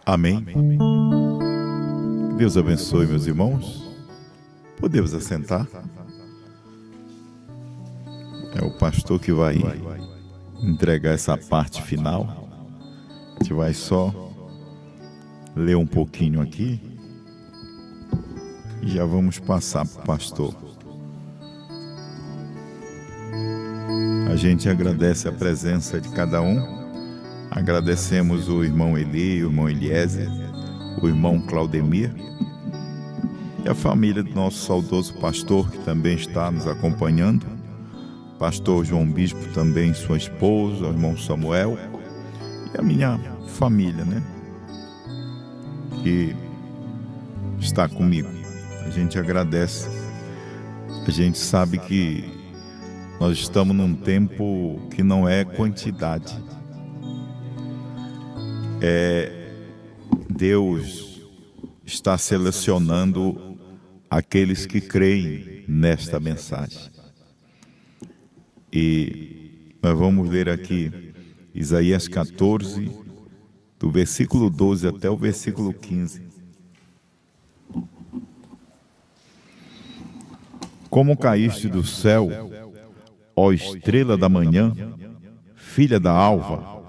Amém. Deus abençoe, meus irmãos. Podemos assentar. É o pastor que vai entregar essa parte final. A gente vai só ler um pouquinho aqui e já vamos passar para o pastor. A gente agradece a presença de cada um. Agradecemos o irmão Eli, o irmão Eliezer, o irmão Claudemir e a família do nosso saudoso pastor, que também está nos acompanhando. Pastor João Bispo também, sua esposa, o irmão Samuel e a minha família, que está comigo. A gente agradece. A gente sabe que nós estamos num tempo que não é quantidade. Deus está selecionando aqueles que creem nesta mensagem. E nós vamos ler aqui Isaías 14, do versículo 12 até o versículo 15. Como caíste do céu, ó estrela da manhã, filha da alva,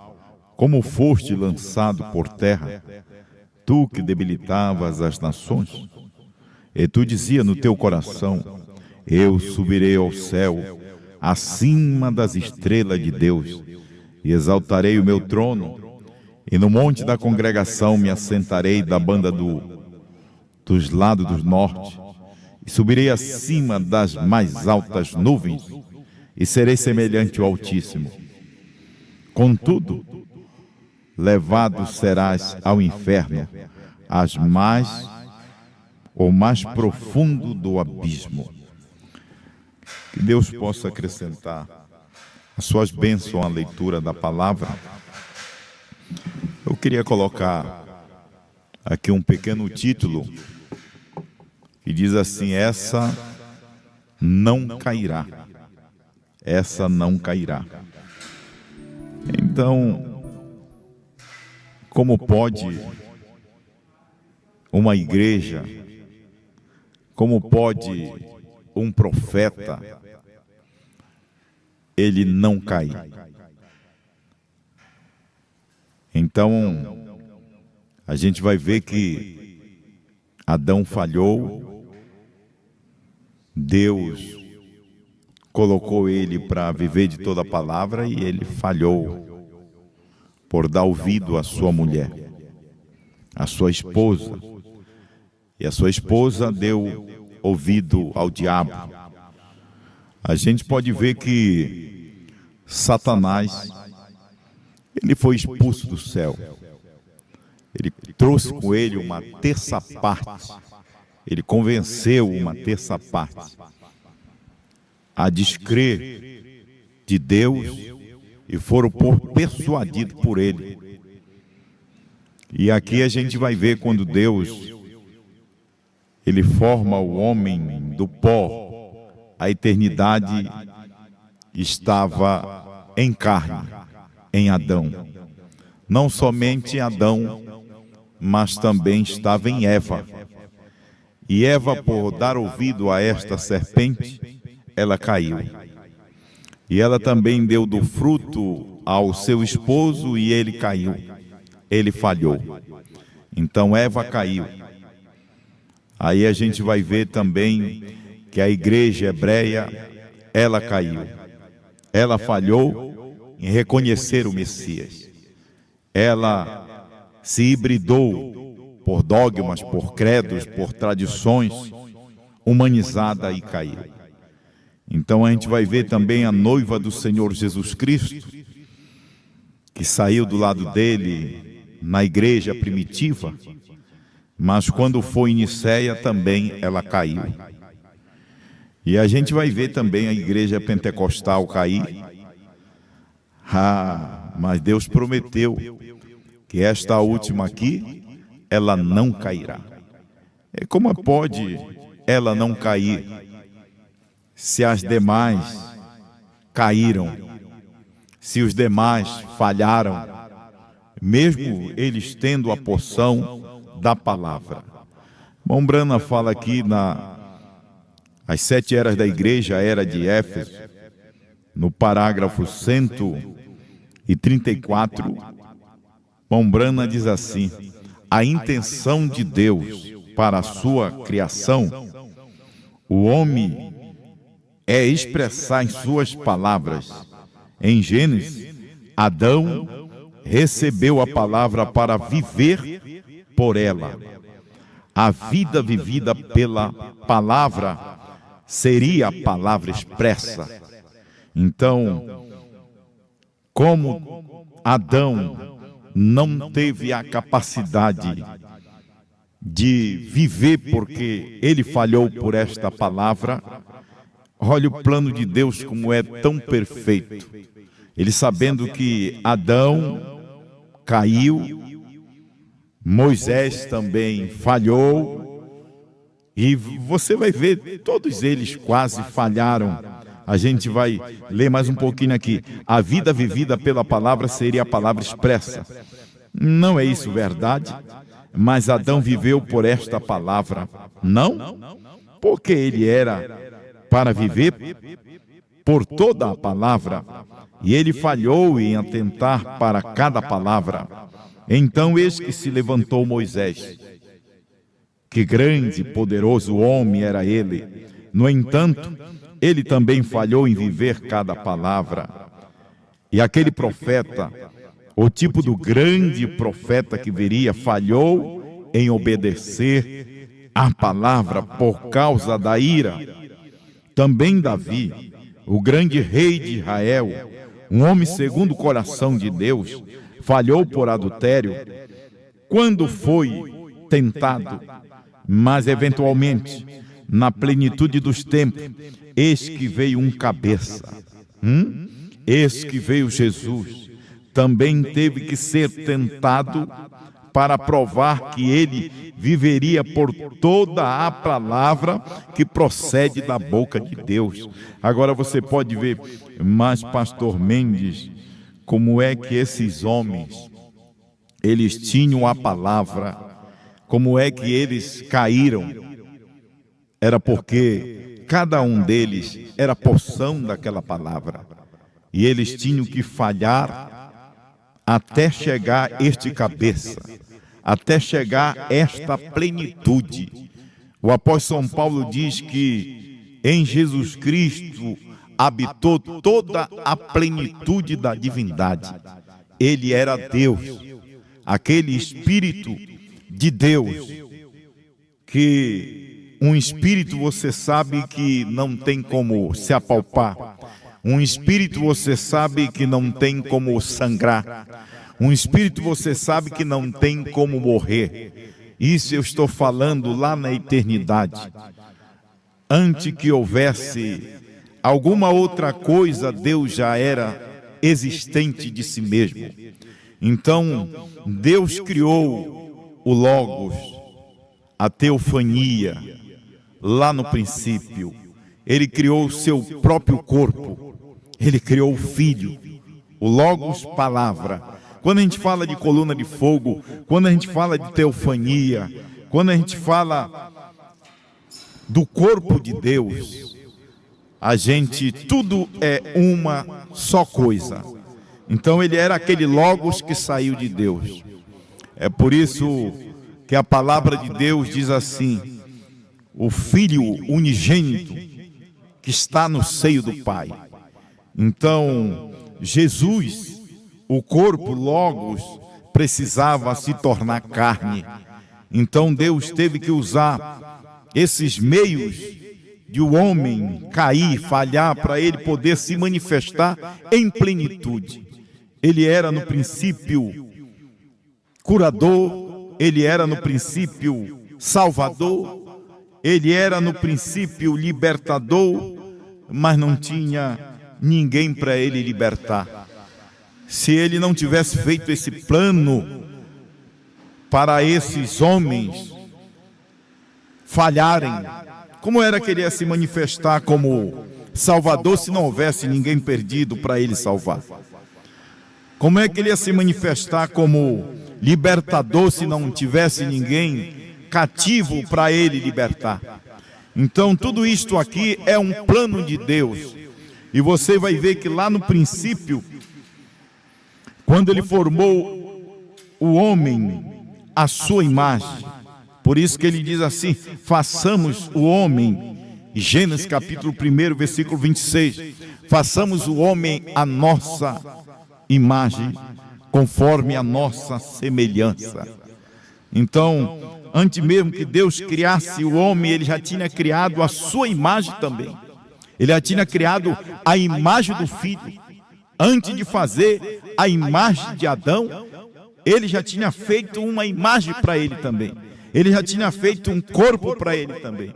como foste lançado por terra, tu que debilitavas as nações, e tu dizia no teu coração: eu subirei ao céu, acima das estrelas de Deus, e exaltarei o meu trono, e no monte da congregação me assentarei da banda dos lados do norte, e subirei acima das mais altas nuvens, e serei semelhante ao Altíssimo. Contudo, levado serás ao inferno, o mais profundo do abismo. Que Deus possa acrescentar as suas bênçãos à leitura da palavra. Eu queria colocar aqui um pequeno título que diz assim: essa não cairá. Essa não cairá. Então, como pode uma igreja, como pode um profeta, ele não cair? Então, a gente vai ver que Adão falhou, Deus colocou ele para viver de toda a palavra e ele falhou por dar ouvido à sua mulher, à sua esposa. E a sua esposa deu ouvido ao diabo. A gente pode ver que Satanás, ele foi expulso do céu. Ele trouxe com ele uma terça parte. Ele convenceu uma terça parte a descrer de Deus e foram persuadidos por ele. E aqui a gente vai ver quando Deus, ele forma o homem do pó, a eternidade estava em carne, em Adão. Não somente em Adão, mas também estava em Eva. E Eva, por dar ouvido a esta serpente, ela caiu. E ela também deu do fruto ao seu esposo e ele caiu. Ele falhou. Então Eva caiu. Aí a gente vai ver também que a igreja hebreia, ela caiu. Ela falhou em reconhecer o Messias. Ela se hibridou por dogmas, por credos, por tradições, humanizada e caiu. Então a gente vai ver também a noiva do Senhor Jesus Cristo, que saiu do lado dele na igreja primitiva, mas quando foi em Nicéia também ela caiu. E a gente vai ver também a igreja pentecostal cair. Mas Deus prometeu que esta última aqui, ela não cairá. Como pode ela não cair se as demais caíram, se os demais falharam? mesmo eles tendo a porção da palavra. Irmão Brana fala aqui as 7 eras da igreja, a era de Éfeso, no parágrafo 134, irmão Brana diz assim: a intenção de Deus para a sua criação, o homem é expressar em suas palavras. Em Gênesis, Adão recebeu a palavra para viver por ela. A vida vivida pela palavra seria a palavra expressa. Então, como Adão não teve a capacidade de viver porque ele falhou por esta palavra, olha o plano de Deus como é tão perfeito. Ele, sabendo que Adão caiu, Moisés também falhou, e você vai ver, todos eles quase falharam. A gente vai ler mais um pouquinho aqui. A vida vivida pela palavra seria a palavra expressa. Não é isso verdade? Mas Adão viveu por esta palavra. Não? Porque ele era para viver por toda a palavra. E ele falhou em atentar para cada palavra. Então eis que se levantou Moisés. Que grande e poderoso homem era ele. No entanto, ele também falhou em viver cada palavra. E aquele profeta, o tipo do grande profeta que viria, falhou em obedecer à palavra por causa da ira. Também Davi, o grande rei de Israel, um homem segundo o coração de Deus, falhou por adultério quando foi tentado, mas eventualmente, na plenitude dos tempos, eis que veio um cabeça, eis que veio Jesus, também teve que ser tentado para provar que ele viveria por toda a palavra que procede da boca de Deus. Agora você pode ver, mas pastor Mendes, como é que esses homens, eles tinham a palavra, como é que eles caíram? Era porque cada um deles era porção daquela palavra. E eles tinham que falhar até chegar este cabeça, até chegar esta plenitude. O apóstolo São Paulo diz que em Jesus Cristo habitou toda a plenitude da divindade. Ele era Deus, aquele Espírito de Deus, que um Espírito você sabe que não tem como se apalpar, um Espírito você sabe que não tem como sangrar, um Espírito você sabe que não tem como morrer. Isso eu estou falando lá na eternidade. Antes que houvesse alguma outra coisa, Deus já era existente de si mesmo. Então, Deus criou o Logos, a teofania, lá no princípio. Ele criou o seu próprio corpo. Ele criou o Filho, o Logos, palavra. Quando a gente fala de coluna de fogo, quando a gente fala de teofania, quando a gente fala do corpo de Deus, tudo é uma só coisa. Então ele era aquele Logos que saiu de Deus. É por isso que a palavra de Deus diz assim: o Filho unigênito que está no seio do Pai. Então, Jesus, o corpo Logos, precisava se tornar carne. Então Deus teve que usar esses meios de o homem cair, falhar, para ele poder se manifestar em plenitude. Ele era no princípio curador, ele era no princípio salvador, ele era no princípio libertador, mas não tinha ninguém para ele libertar. Se ele não tivesse feito esse plano para esses homens falharem, como era que ele ia se manifestar como Salvador se não houvesse ninguém perdido para ele salvar? Como é que ele ia se manifestar como libertador se não tivesse ninguém cativo para ele libertar? Então tudo isto aqui é um plano de Deus. E você vai ver que lá no princípio, quando ele formou o homem à sua imagem, por isso que ele diz assim: façamos o homem, Gênesis capítulo 1, versículo 26, façamos o homem à nossa imagem, conforme a nossa semelhança. Então, antes mesmo que Deus criasse o homem, ele já tinha criado a sua imagem também. Ele já tinha criado a imagem do Filho. Antes de fazer a imagem de Adão, ele já tinha feito uma imagem para ele também. Ele já tinha feito um corpo para ele também.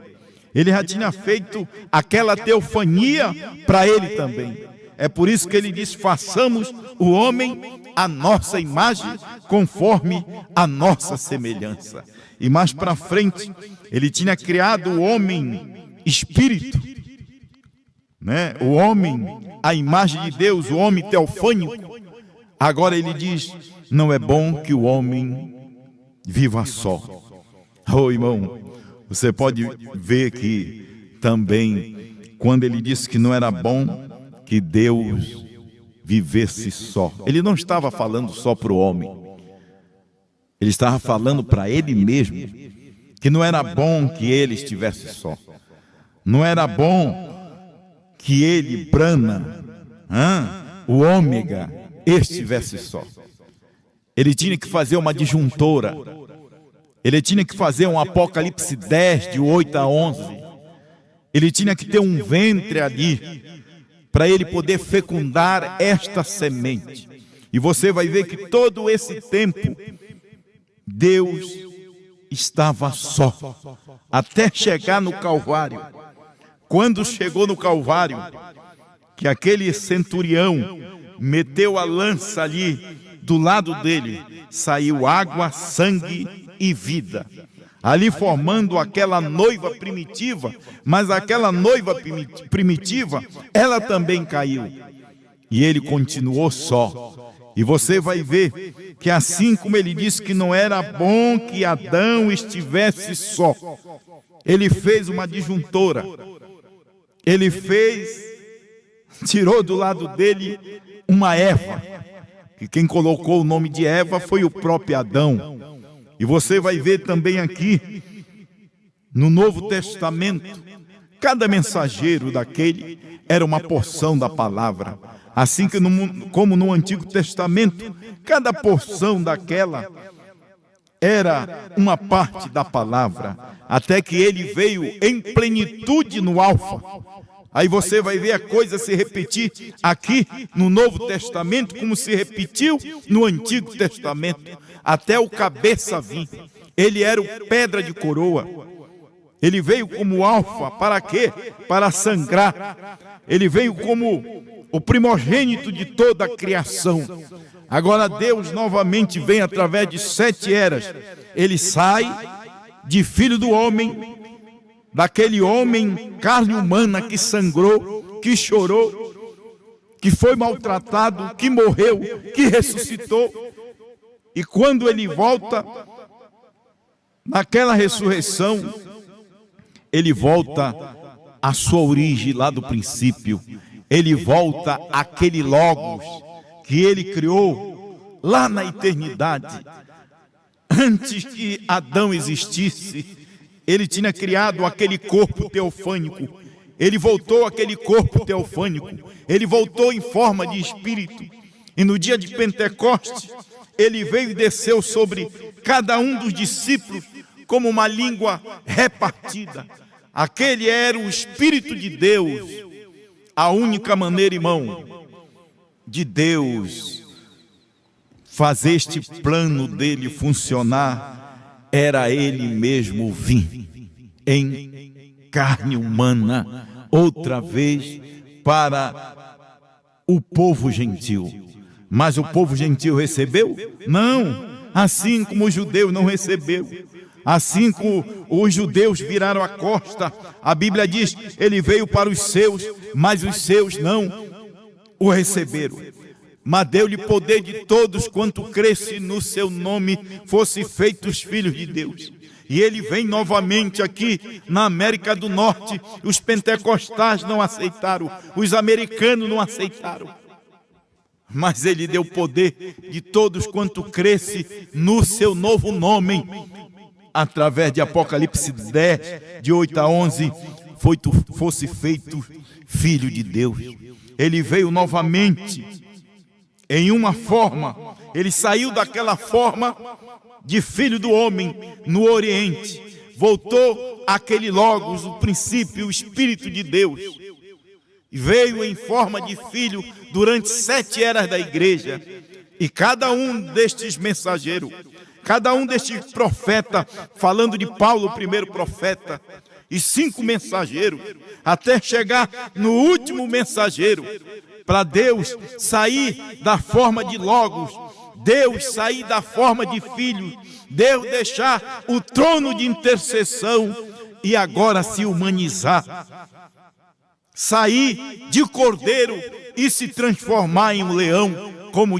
Ele já tinha feito aquela teofania para ele também. É por isso que ele diz: façamos o homem à nossa imagem, conforme a nossa semelhança. E mais para frente, ele tinha criado o homem espírito, né? O homem, a imagem de Deus, o homem teofânico. Agora ele diz: não é bom que o homem viva só. Oh, irmão, você pode ver que também, quando ele disse que não era bom que Deus vivesse só, ele não estava falando só para o homem, ele estava falando para ele mesmo, que não era bom que ele estivesse só, não era bom que ele, Brana, o ômega, estivesse só. Ele tinha que fazer uma disjuntora, ele tinha que fazer um Apocalipse 10, de 8 a 11, ele tinha que ter um ventre ali, para ele poder fecundar esta semente. E você vai ver que todo esse tempo, Deus estava só, até chegar no Calvário. Quando chegou no Calvário, que aquele centurião meteu a lança ali do lado dele, saiu água, sangue e vida, ali formando aquela noiva primitiva. Mas aquela noiva primitiva, ela também caiu, e ele continuou só. E você vai ver que assim como ele disse que não era bom que Adão estivesse só, ele fez uma disjuntora, ele tirou do lado dele uma Eva, que quem colocou o nome de Eva foi o próprio Adão. E você vai ver também aqui, no Novo Testamento, cada mensageiro daquele era uma porção da palavra. Assim que como no Antigo Testamento, cada porção daquela era uma parte da palavra, até que ele veio em plenitude no Alfa. Aí você vai ver a coisa se repetir aqui no Novo Testamento, como se repetiu no Antigo Testamento, até o cabeça vir. Ele era o pedra de coroa. Ele veio como alfa, para quê? Para sangrar. Ele veio como o primogênito de toda a criação. Agora Deus novamente vem através de 7 eras. Ele sai de filho do homem, daquele homem, carne humana que sangrou, que chorou, que foi maltratado, que morreu, que ressuscitou. E quando ele volta, naquela ressurreição, ele volta à sua origem lá do princípio. Ele volta àquele Logos que ele criou lá na eternidade. Antes que Adão existisse, ele tinha criado aquele corpo teofânico. Ele voltou àquele corpo teofânico. Ele voltou em forma de espírito. E no dia de Pentecostes, ele veio e desceu sobre cada um dos discípulos como uma língua repartida. Aquele era o Espírito de Deus. A única maneira, irmão, de Deus fazer este plano dele funcionar, era ele mesmo vir em carne humana, outra vez para o povo gentil. Mas o povo gentil recebeu? Não, assim como os judeus não recebeu. Assim como os judeus viraram a costa, a Bíblia diz, ele veio para os seus, mas os seus não o receberam. mas deu-lhe poder de todos quanto cresce no seu nome, fosse feitos filhos de Deus. E ele vem novamente aqui na América do Norte. Os pentecostais não aceitaram, os americanos não aceitaram, mas ele deu poder de todos quanto cresce no seu novo nome. Através de Apocalipse 10, de 8 a 11, fosse feito filho de Deus. Ele veio novamente em uma forma, ele saiu daquela forma de filho do homem no Oriente, voltou àquele Logos, o princípio, o Espírito de Deus, e veio em forma de filho durante 7 eras da igreja. E cada um destes mensageiros, cada um destes profetas, falando de Paulo, o primeiro profeta, e 5 mensageiros, até chegar no último mensageiro, para Deus sair da forma de Logos, Deus sair da forma de filho, Deus deixar o trono de intercessão e agora se humanizar, sair de cordeiro e se transformar em um leão, como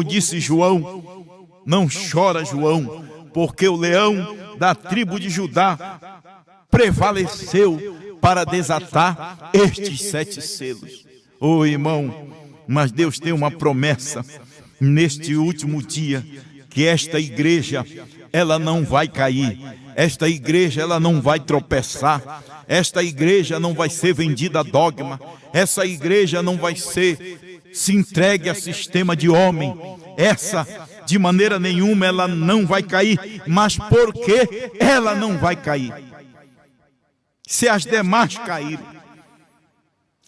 disse João. Não chora, João, porque o leão da tribo de Judá prevaleceu para desatar estes 7 selos. Oh, irmão, mas Deus tem uma promessa neste último dia, que esta igreja, ela não vai cair, esta igreja, ela não vai tropeçar, esta igreja não vai ser vendida a dogma, essa igreja não vai se entregue a sistema de homem, essa, de maneira nenhuma, ela não vai cair. Mas por que ela não vai cair? Se as demais caíram,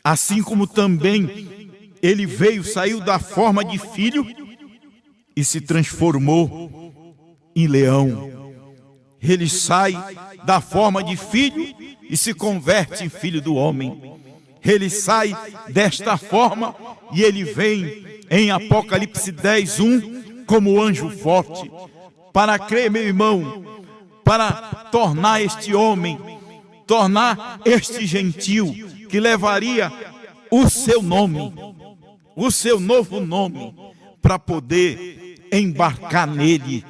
assim como também ele veio, saiu da forma de filho e se transformou em leão. Ele sai da forma de filho e se converte em filho do homem. Ele sai desta forma e ele vem em Apocalipse 10, 1 como anjo forte, para crer, meu irmão, para tornar este homem, tornar este gentil, que levaria o seu nome, o seu novo nome, para poder embarcar nele.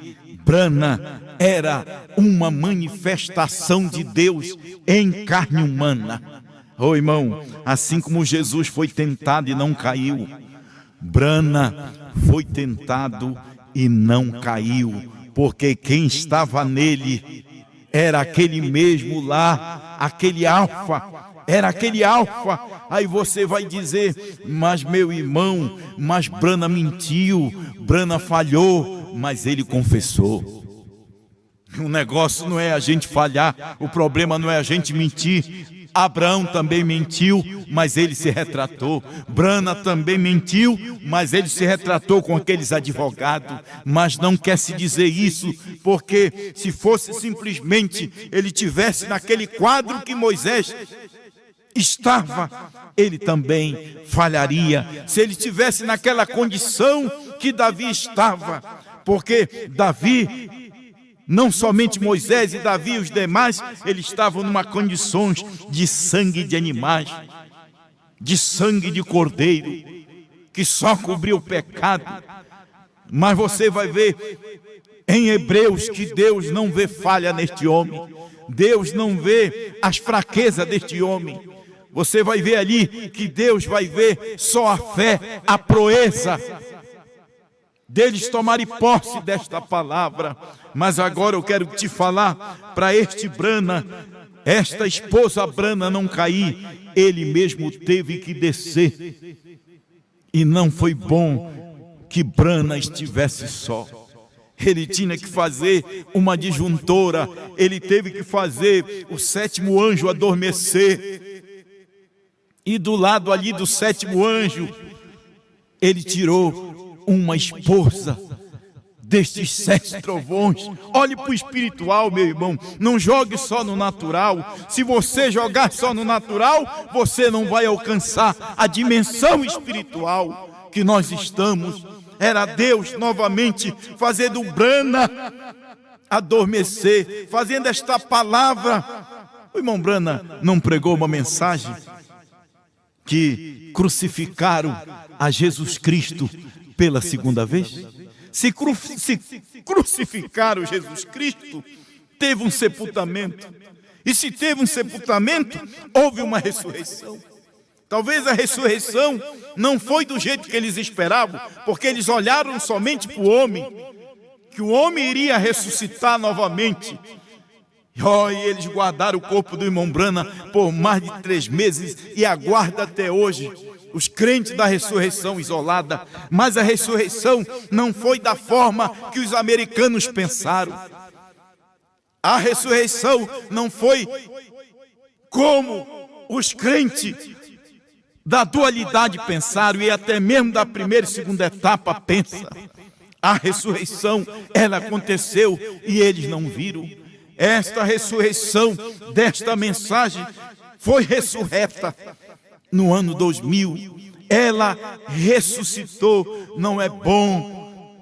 Brana era uma manifestação de Deus em carne humana. Oh, irmão, assim como Jesus foi tentado e não caiu, Brana foi tentado e não caiu, porque quem estava nele era aquele mesmo lá, aquele alfa, era aquele alfa. Aí você vai dizer, mas meu irmão, mas Brana mentiu, Brana falhou, mas ele confessou. O negócio não é a gente falhar, o problema não é a gente mentir. Abraão também mentiu, mas ele se retratou. Brana também mentiu, mas ele se retratou com aqueles advogados. Mas não quer se dizer isso, porque se fosse simplesmente ele tivesse naquele quadro que Moisés estava, ele também falharia. Se ele tivesse naquela condição que Davi estava, porque Davi, não somente Moisés e Davi, os demais, eles estavam numa condições de sangue de animais, de sangue de cordeiro, que só cobriu o pecado. Mas você vai ver em Hebreus que Deus não vê falha neste homem, Deus não vê as fraquezas deste homem. Você vai ver ali que Deus vai ver só a fé, a proeza deles tomarem posse desta palavra. Mas agora eu quero te falar para este Brana, esta esposa Brana não cair, ele mesmo teve que descer. E não foi bom que Brana estivesse só. Ele tinha que fazer uma disjuntora, ele teve que fazer o 7º anjo adormecer. E do lado ali do 7º anjo, ele tirou uma esposa destes 7 trovões. Olhe para o espiritual, meu irmão, não jogue só no natural. Se você jogar só no natural, você não vai alcançar a dimensão espiritual que nós estamos. Era Deus novamente fazendo Brana adormecer, fazendo esta palavra. O irmão Brana não pregou uma mensagem que crucificaram a Jesus Cristo pela segunda vez? Se crucificaram Jesus Cristo, teve um sepultamento. E se teve um sepultamento, houve uma ressurreição. Talvez a ressurreição não foi do jeito que eles esperavam, porque eles olharam somente para o homem, que o homem iria ressuscitar novamente. E eles guardaram o corpo do irmão Branham por mais de 3 meses e aguardam até hoje os crentes da ressurreição isolada. Mas a ressurreição não foi da forma que os americanos pensaram. A ressurreição não foi como os crentes da dualidade pensaram e até mesmo da primeira e segunda etapa pensa. A ressurreição, ela aconteceu e eles não viram. Esta ressurreição desta mensagem foi ressurreta no ano 2000. Ela ressuscitou. Não é bom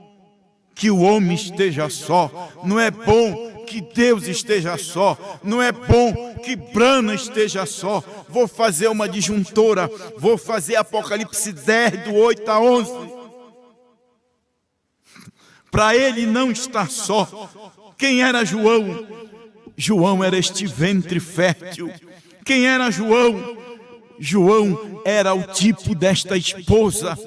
que o homem esteja só. Não é bom que Deus esteja só. Não é bom que Branham esteja só. Vou fazer uma disjuntora. Vou fazer Apocalipse 10, do 8 a 11. Para ele não estar só. Quem era João? João era este ventre fértil. Quem era João? João era o tipo desta esposa.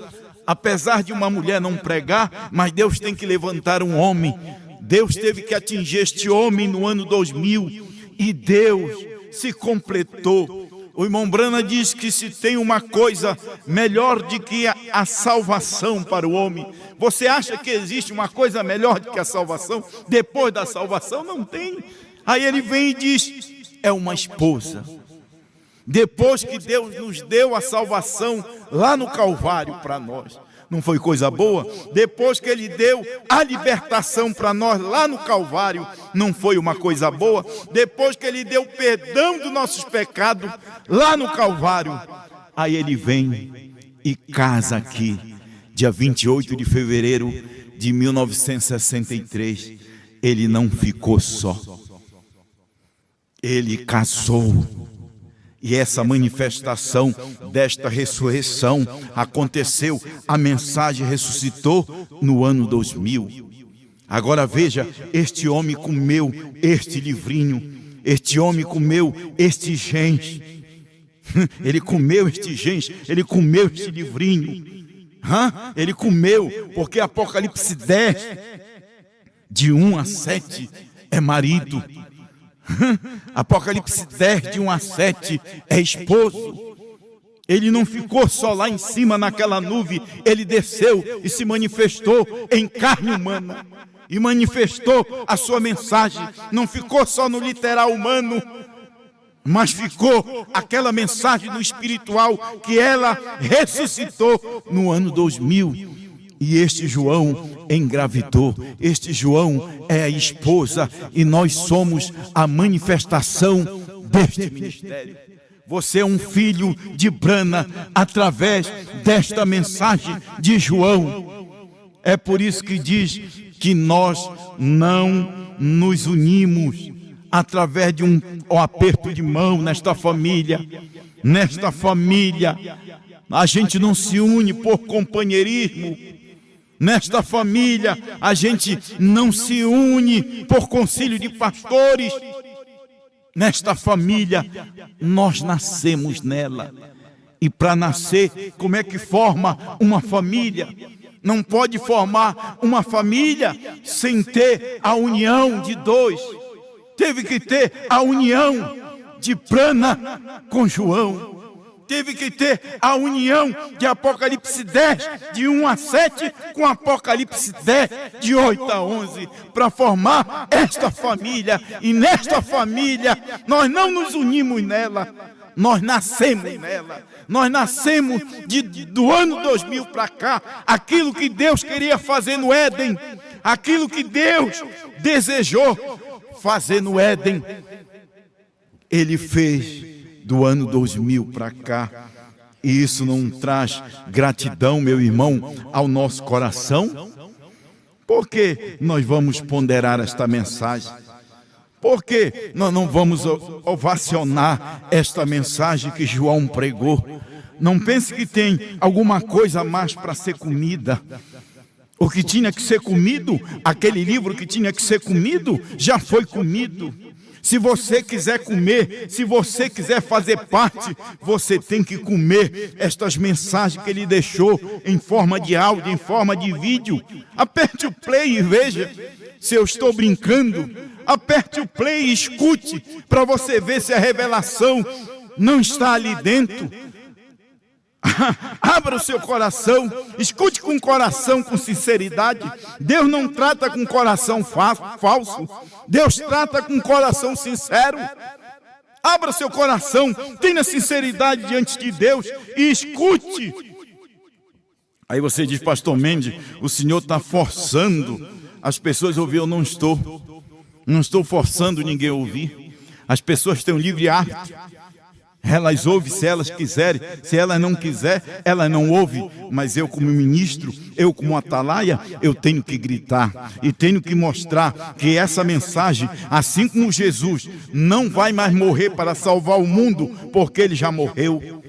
Apesar de uma mulher não pregar, mas Deus tem que levantar um homem. Deus teve que atingir este homem no ano 2000. E Deus se completou. O irmão Branham diz que se tem uma coisa melhor do que a salvação para o homem. Você acha que existe uma coisa melhor do que a salvação? Depois da salvação não tem. Aí ele vem e diz, é uma esposa. Depois que Deus nos deu a salvação lá no Calvário para nós, não foi coisa boa? Depois que Ele deu a libertação para nós lá no Calvário, não foi uma coisa boa? Depois que Ele deu o perdão dos nossos pecados lá no Calvário, aí Ele vem e casa aqui, dia 28 de fevereiro de 1963. Ele não ficou só. Ele casou. E essa manifestação desta ressurreição aconteceu, a mensagem ressuscitou no ano 2000. Agora veja, este homem comeu este livrinho, este homem comeu este gens, ele comeu este gens, ele comeu este livrinho, ele comeu, porque Apocalipse 10, de 1 a 7, é marido. Apocalipse 10, de 1 a 7, é esposo. Ele não ficou só lá em cima naquela nuvem, ele desceu e se manifestou em carne humana e manifestou a sua mensagem. Não ficou só no literal humano, mas ficou aquela mensagem no espiritual que ela ressuscitou no ano 2000. E este João engravidou, este João é a esposa e nós somos a manifestação deste ministério. Você é um filho de Branham através desta mensagem de João. É por isso que diz que nós não nos unimos através de um aperto de mão nesta família. Nesta família, a gente não se une por companheirismo. Nesta família, a gente não se une por concílio de pastores. Nesta família, nós nascemos nela. E para nascer, como é que forma uma família? Não pode formar uma família sem ter a união de dois. Teve que ter a união de Branham com João. Teve que ter a união de Apocalipse 10, de 1 a 7, com Apocalipse 10, de 8 a 11, para formar esta família. E nesta família, nós não nos unimos nela, nós nascemos nela. Nós nascemos do ano 2000 para cá, aquilo que Deus queria fazer no Éden, aquilo que Deus desejou fazer no Éden, Ele fez do ano 2000 para cá. E isso não traz gratidão, meu irmão, ao nosso coração? Por que nós vamos ponderar esta mensagem? Por que nós não vamos ovacionar esta mensagem que João pregou? Não pense que tem alguma coisa a mais para ser comida. O que tinha que ser comido, aquele livro que tinha que ser comido, já foi comido. Se você quiser comer, se você quiser fazer parte, você tem que comer estas mensagens que ele deixou em forma de áudio, em forma de vídeo. Aperte o play e veja se eu estou brincando. Aperte o play e escute para você ver se a revelação não está ali dentro. Abra o seu coração, escute com o coração, com sinceridade. Deus não trata com coração falso, Deus trata com coração sincero. Abra seu coração, tenha sinceridade diante de Deus e escute. Aí você diz: pastor Mendes, o senhor está forçando as pessoas a ouvir. Eu não estou forçando ninguém a ouvir. As pessoas têm um livre arbítrio. Elas ouvem se elas quiserem, se elas não quiserem, elas não ouvem. Mas eu como ministro, eu como atalaia, eu tenho que gritar e tenho que mostrar que essa mensagem, assim como Jesus não vai mais morrer para salvar o mundo, porque ele já morreu.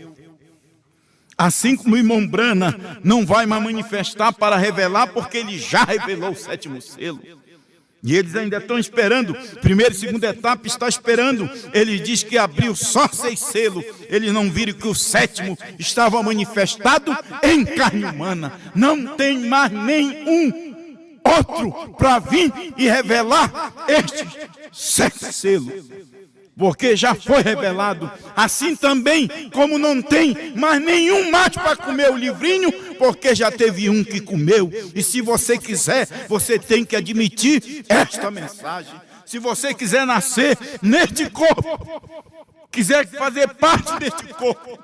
Assim como o irmão Brana não vai mais manifestar para revelar, porque ele já revelou o 7º selo. E eles ainda estão esperando. Primeira e segunda etapa está esperando. Ele diz que abriu só 6 selos. Eles não viram que o 7º estava manifestado em carne humana. Não tem mais nenhum outro para vir e revelar estes 7 selos. Porque já foi revelado. Assim também como não tem mais nenhum mais para comer o livrinho, porque já teve um que comeu. E se você quiser, você tem que admitir esta mensagem. Se você quiser nascer neste corpo, quiser fazer parte deste corpo,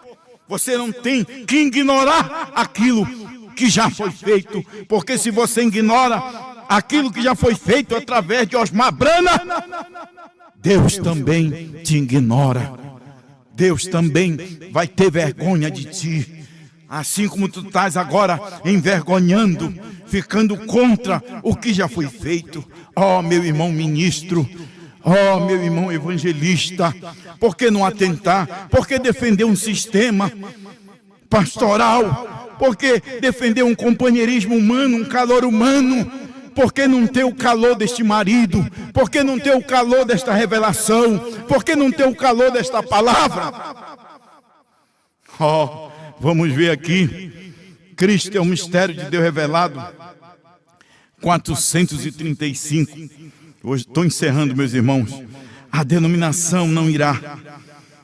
você não tem que ignorar aquilo que já foi feito. Porque se você ignora aquilo que já foi feito através de Osmar Brana, Deus também te ignora. Deus também vai ter vergonha de ti. Assim como tu estás agora envergonhando, ficando contra o que já foi feito. Oh, meu irmão ministro, oh, meu irmão evangelista, por que não atentar? Por que defender um sistema pastoral? Por que defender um companheirismo humano, um calor humano? Por que não ter o calor deste marido? Por que não ter o calor desta revelação? Por que não ter o calor desta palavra? Oh, vamos ver aqui. Cristo é um mistério de Deus revelado. 435. Hoje estou encerrando, meus irmãos. A denominação não irá,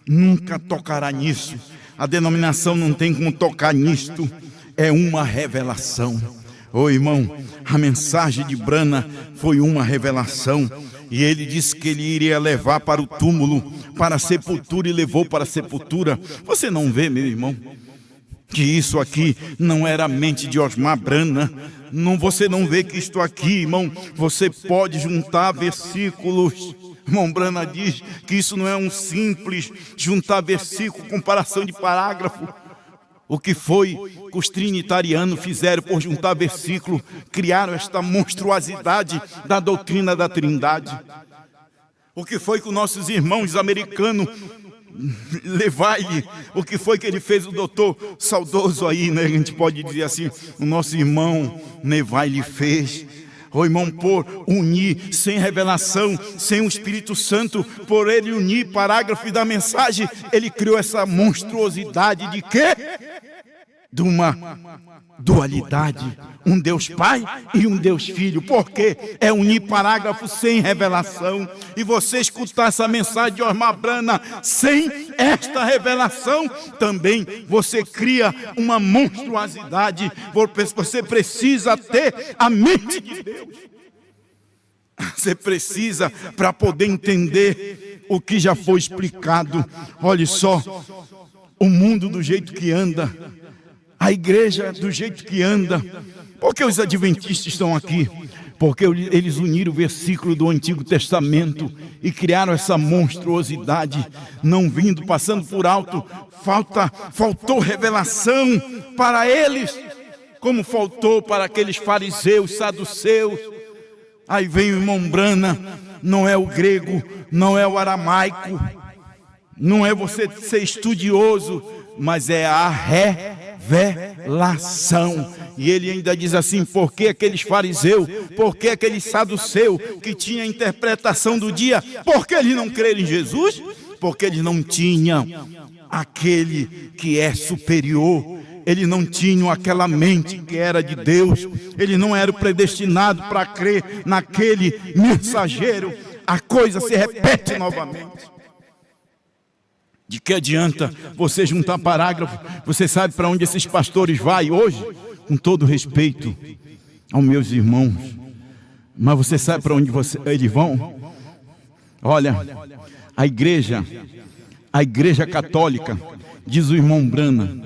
nunca tocará nisso. A denominação não tem como tocar nisto. É uma revelação. Ô irmão, a mensagem de Brana foi uma revelação. E ele disse que ele iria levar para o túmulo, para a sepultura, e levou para a sepultura. Você não vê, meu irmão, que isso aqui não era a mente de Osmar Brana? Não, você não vê que isto aqui, irmão, você pode juntar versículos. Irmão Brana diz que isso não é um simples juntar versículo, comparação de parágrafo. O que foi que os trinitarianos fizeram por juntar versículo, criaram esta monstruosidade da doutrina da Trindade. O que foi que os nossos irmãos americanos, Levi, o que foi que ele fez, o doutor saudoso aí, né? A gente pode dizer assim, o nosso irmão Levi fez. O irmão, por unir, sem revelação, sem o Espírito Santo, por ele unir parágrafos da mensagem, ele criou essa monstruosidade de quê? De uma dualidade, um Deus Pai e um Deus Filho. Porque é unir parágrafos sem revelação. E você escutar essa mensagem de Osmar Brana sem esta revelação, também você cria uma monstruosidade. Você precisa ter a mente de Deus. Você precisa, para poder entender o que já foi explicado. Olhe só, o mundo do jeito que anda, a igreja do jeito que anda. Por que os adventistas estão aqui? Porque eles uniram o versículo do Antigo Testamento e criaram essa monstruosidade, não vindo, passando por alto. Faltou revelação para eles, como faltou para aqueles fariseus, saduceus. Aí vem o irmão Brana, não é o grego, não é o aramaico, não é você ser estudioso mas é a revelação. E ele ainda diz assim: por que aqueles fariseus, por que aqueles saduceus que tinham a interpretação do dia, por que eles não creram em Jesus? Porque eles não tinham aquele que é superior. Eles não tinham aquela mente que era de Deus. Eles não eram predestinados para crer naquele mensageiro. A coisa se repete novamente. De que adianta você juntar parágrafo? Você sabe para onde esses pastores vão hoje? Com todo respeito aos meus irmãos, mas você sabe para onde eles vão? Olha, a igreja católica, diz o irmão Brana,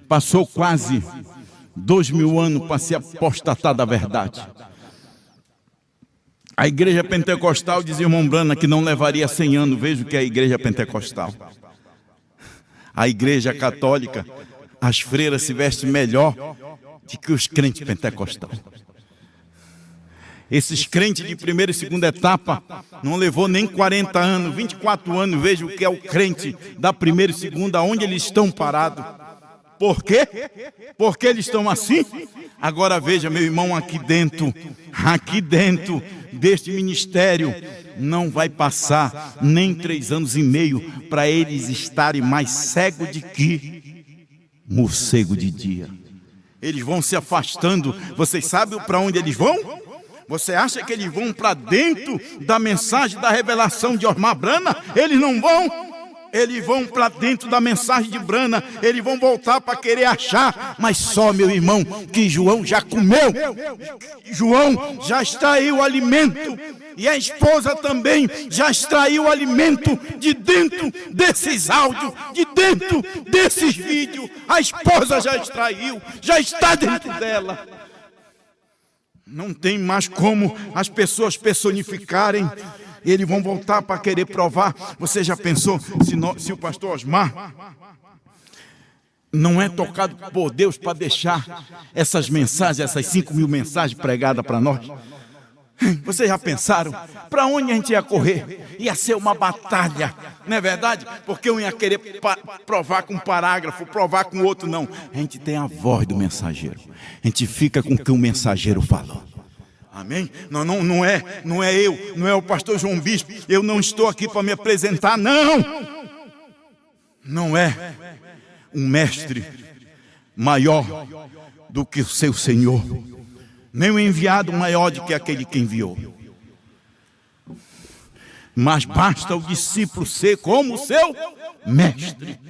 passou quase 2000 anos para se apostatar da verdade. A igreja pentecostal, diz o irmão Brana, que não levaria 100 anos. Veja o que é a igreja pentecostal. A igreja católica, as freiras se vestem melhor do que os crentes pentecostais. Esses crentes de primeira e segunda etapa não levou nem 40 anos, 24 anos. Veja o que é o crente da primeira e segunda, onde eles estão parados. Por quê? Porque eles estão assim? Agora veja, meu irmão, aqui dentro deste ministério, não vai passar nem 3 anos e meio para eles estarem mais cegos de que morcego de dia. Eles vão se afastando. Vocês sabem para onde eles vão? Você acha que eles vão para dentro da mensagem da revelação de Osmar Brana? Eles não vão. Eles vão para dentro da mensagem de Brana. Eles vão voltar para querer achar. Mas só, meu irmão, que João já comeu. João já extraiu o alimento. E a esposa também já extraiu o alimento de dentro desses áudios, de dentro desses vídeos. A esposa já extraiu, já está dentro dela. Não tem mais como as pessoas personificarem. Eles vão voltar para querer provar. Você já pensou se o pastor Osmar não é tocado por Deus para deixar essas mensagens, essas 5.000 mensagens pregadas para nós? Vocês já pensaram para onde a gente ia correr? Ia ser uma batalha, não é verdade? Porque um ia querer provar com um parágrafo, provar com outro. Não, a gente tem a voz do mensageiro. A gente fica com o que o mensageiro falou. Amém? Não é eu, não é o pastor João Bispo. Eu não estou aqui para me apresentar, não. Não é um mestre maior do que o seu Senhor, nem um enviado maior do que aquele que enviou. Mas basta o discípulo ser como o seu mestre.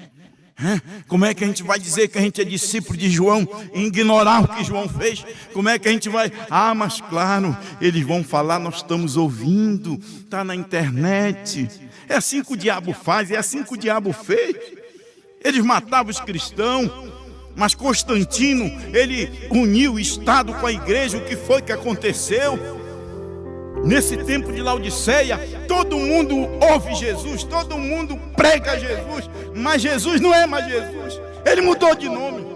Como é que a gente vai dizer que a gente é discípulo de João e ignorar o que João fez? Como é que a gente vai... mas claro, eles vão falar, nós estamos ouvindo, está na internet. É assim que o diabo faz, é assim que o diabo fez. Eles matavam os cristãos, mas Constantino, ele uniu o Estado com a igreja. O que foi que aconteceu? Nesse tempo de Laodiceia, todo mundo ouve Jesus, todo mundo prega Jesus, mas Jesus não é mais Jesus, ele mudou de nome.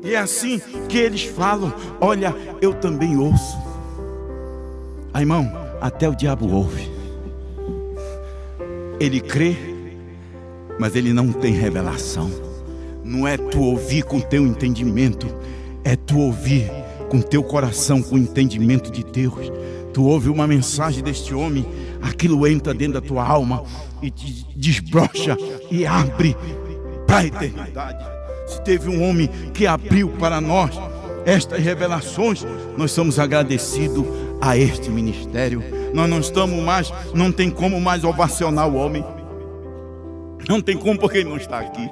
E é assim que eles falam: olha, eu também ouço. Aí, irmão, até o diabo ouve. Ele crê, mas ele não tem revelação. Não é tu ouvir com teu entendimento, é tu ouvir com teu coração, com o entendimento de Deus. Tu ouve uma mensagem deste homem, aquilo entra dentro da tua alma e te desbrocha e abre para a eternidade. Se teve um homem que abriu para nós estas revelações, nós somos agradecidos a este ministério. Nós não estamos mais, não tem como mais ovacionar o homem. Não tem como, porque ele não está aqui.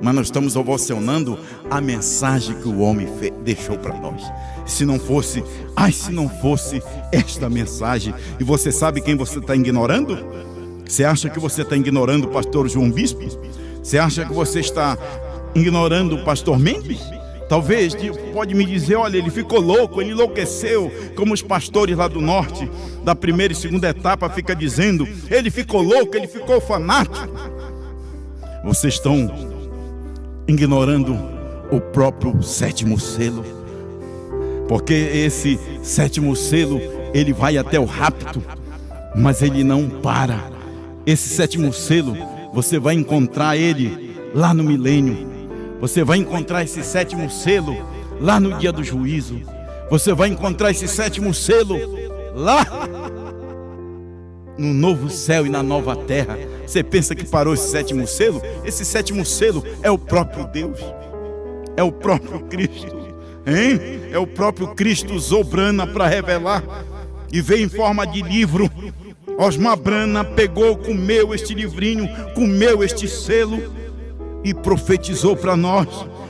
Mas nós estamos ovacionando a mensagem que o homem deixou para nós. Se não fosse esta mensagem. E você sabe quem você está ignorando? Você acha que você está ignorando o pastor João Bispo? Você acha que você está ignorando o pastor Mendes? Talvez pode me dizer: olha, ele ficou louco, ele enlouqueceu, como os pastores lá do norte, da primeira e segunda etapa, fica dizendo: ele ficou louco, ele ficou fanático. Vocês estão ignorando o próprio 7º selo, porque esse 7º selo, ele vai até o rapto, mas ele não para. Esse 7º selo, você vai encontrar ele lá no milênio. Você vai encontrar esse sétimo selo lá no dia do juízo. Você vai encontrar esse sétimo selo lá no novo céu e na nova terra. Você pensa que parou esse sétimo selo? Esse sétimo selo é o próprio Deus, é o próprio Cristo, hein? É o próprio Cristo usou Brana para revelar, e veio em forma de livro. Osmar Brana pegou, comeu este livrinho, comeu este selo e profetizou para nós.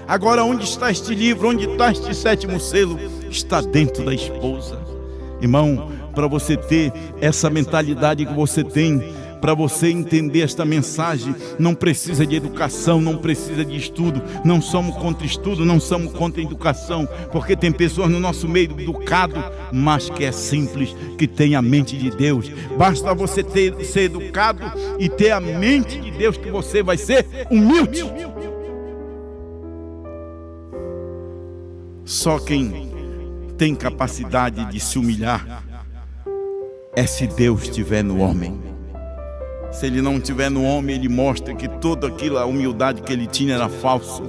Agora, onde está este livro? Onde está este sétimo selo? Está dentro da esposa. Irmão, para você ter essa mentalidade que você tem, para você entender esta mensagem, não precisa de educação, não precisa de estudo. Não somos contra estudo, não somos contra educação, porque tem pessoas no nosso meio educado, mas que é simples, que tem a mente de Deus. Basta você ser educado e ter a mente de Deus, que você vai ser humilde. Só quem tem capacidade de se humilhar é se Deus estiver no homem. Se ele não estiver no homem, ele mostra que toda aquela humildade que ele tinha era falso,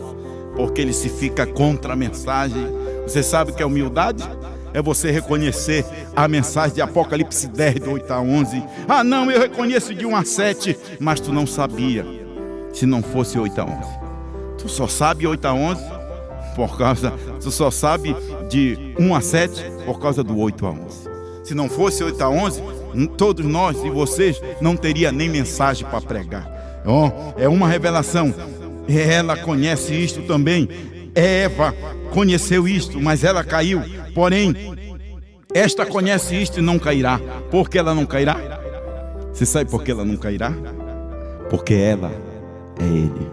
porque ele se fica contra a mensagem. Você sabe o que é humildade? É você reconhecer a mensagem de Apocalipse 10, do 8 a 11. Ah não, eu reconheço de 1 a 7, mas tu não sabia, se não fosse 8 a 11. Tu só sabe 8 a 11 tu só sabe de 1 a 7 por causa do 8 a 11. Se não fosse 8 a 11, todos nós e vocês não teria nem mensagem para pregar. É uma revelação. Ela conhece isto também. Eva conheceu isto, mas ela caiu. Porém, esta conhece isto e não cairá. Por que ela não cairá? Você sabe por que ela não cairá? Porque ela é Ele.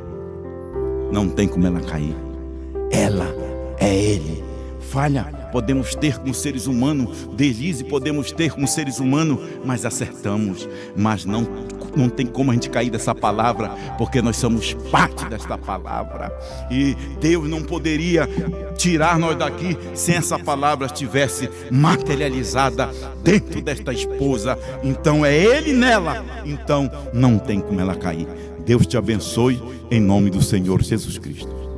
Não tem como ela cair. Ela é Ele. Falha podemos ter como seres humanos, deslize podemos ter como seres humanos, mas acertamos. Mas não tem como a gente cair dessa palavra, porque nós somos parte desta palavra. E Deus não poderia tirar nós daqui sem essa palavra estivesse materializada dentro desta esposa. Então é Ele nela, então não tem como ela cair. Deus te abençoe em nome do Senhor Jesus Cristo.